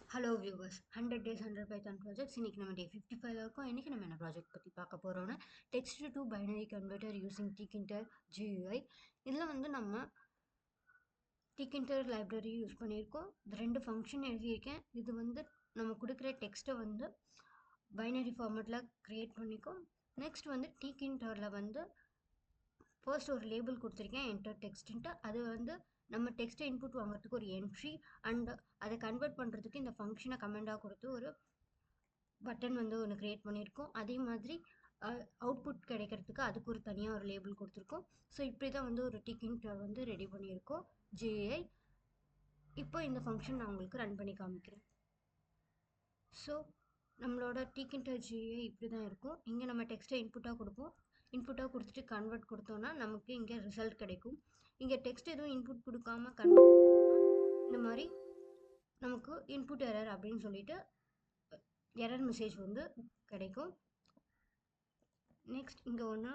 Hello viewers 100 days 100 Python projects இன்னைக்கு நம்ம டே 55 இருக்கும். இன்னைக்கு நம்ம என்ன ப்ராஜெக்ட் பற்றி பார்க்க போகிறோம்னா text to binary converter using Tkinter GUI. இதில் வந்து நம்ம டிகின்டர் லைப்ரரி யூஸ் பண்ணியிருக்கோம். ரெண்டு ஃபங்க்ஷன் எழுதியிருக்கேன். இது வந்து நம்ம கொடுக்குற டெக்ஸ்ட்டை வந்து பைனரி ஃபார்மேட்டில் க்ரியேட் பண்ணிக்கும். நெக்ஸ்ட் வந்து டிகின்டரில் வந்து ஃபர்ஸ்ட் ஒரு லேபிள் கொடுத்துருக்கேன் என்டர் டெக்ஸ்ட்டுன்ட்டு. அது வந்து நம்ம டெக்ஸ்ட்டை இன்புட் வாங்குறதுக்கு ஒரு என்ட்ரி அண்ட் அதை கன்வெர்ட் பண்ணுறதுக்கு இந்த ஃபங்க்ஷனை கமெண்டாக கொடுத்து ஒரு பட்டன் வந்து ஒன்று க்ரியேட் பண்ணியிருக்கோம். அதே மாதிரி அவுட்புட் கிடைக்கிறதுக்கு அதுக்கு ஒரு தனியாக ஒரு லேபிள் கொடுத்துருக்கோம். ஸோ இப்படி தான் வந்து ஒரு டிகின்டர் வந்து ரெடி பண்ணியிருக்கோம் GUI. இப்போ இந்த ஃபங்க்ஷன் நான் உங்களுக்கு ரன் பண்ணி காமிக்கிறேன். ஸோ நம்மளோட டிகின்டர் GUI இப்படி தான் இருக்கும். இங்கே நம்ம டெக்ஸ்ட்டை இன்புட்டாக கொடுப்போம். இன்புட்டாக கொடுத்துட்டு கன்வெர்ட் கொடுத்தோன்னா நமக்கு இங்கே ரிசல்ட் கிடைக்கும். இங்கே டெக்ஸ்ட் எதுவும் இன்புட் கொடுக்காம கன்வெர்ட் கொடுத்தோம்னா இந்த மாதிரி நமக்கு இன்புட் எரர் அப்படின்னு சொல்லிட்டு எரர் மெசேஜ் வந்து கிடைக்கும். நெக்ஸ்ட் இங்கே ஒன்று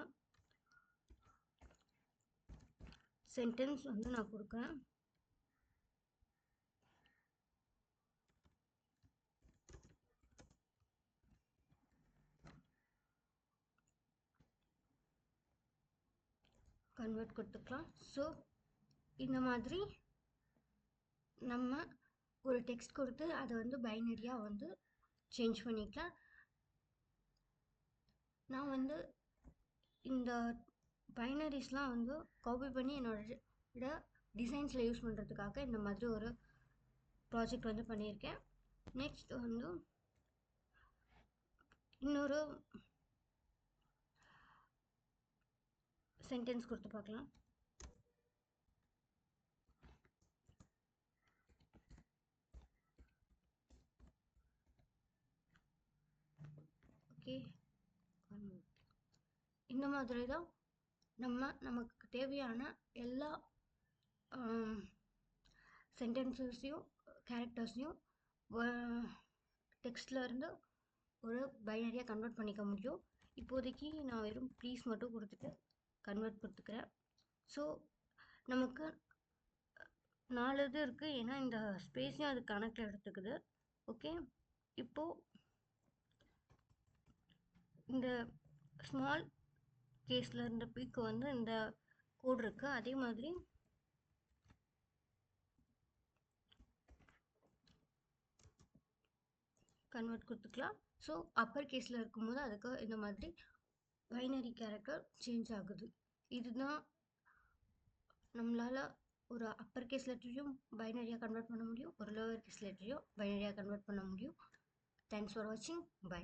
சென்டென்ஸ் வந்து நான் கொடுக்குறேன். கன்வெர்ட் கொடுத்துக்கலாம். ஸோ இந்த மாதிரி நம்ம ஒரு டெக்ஸ்ட் கொடுத்து அதை வந்து பைனரியாக வந்து சேஞ்ச் பண்ணிக்கலாம். நான் வந்து இந்த பைனரிஸ்லாம் வந்து காப்பி பண்ணி என்னோட டிசைன்ஸில் யூஸ் பண்ணுறதுக்காக இந்த மாதிரி ஒரு ப்ராஜெக்ட் வந்து பண்ணியிருக்கேன். நெக்ஸ்ட் வந்து இன்னொரு சென்டென்ஸ் கொடுத்து பார்க்கலாம். ஓகே, இந்த மாதிரி தான் நமக்கு தேவையான எல்லா சென்டென்சஸையும் கேரக்டர்ஸையும் டெக்ஸ்டில் இருந்து ஒரு பைனரியாக கன்வெர்ட் பண்ணிக்க முடியும். இப்போதைக்கு நான் வெறும் ப்ளீஸ் மட்டும் கொடுத்துட்டு கன்வெர்ட் கொடுத்துக்கிறேன். ஸோ நமக்கு 4 இது இருக்குது, ஏன்னா இந்த ஸ்பேஸையும் அது கணக்கில் எடுத்துக்குது. ஓகே, இப்போது இந்த ஸ்மால் கேஸில் இருந்த பிக்கு வந்து இந்த கோட் இருக்குது. அதே மாதிரி கன்வெர்ட் கொடுத்துக்கலாம். ஸோ அப்பர் கேஸில் இருக்கும்போது அதுக்கு இந்த மாதிரி பைனரி கேரக்டர் சேஞ்ச் ஆகுது. இதுதான் நம்மளால் ஒரு அப்பர் கேஸ் லெட்டரையும் பைனரியாக கன்வெர்ட் பண்ண முடியும், ஒரு லோவர் கேஸ் லெட்டரையும் பைனரியாக கன்வெர்ட் பண்ண முடியும். தேங்க்ஸ் ஃபார் வாட்சிங். பை.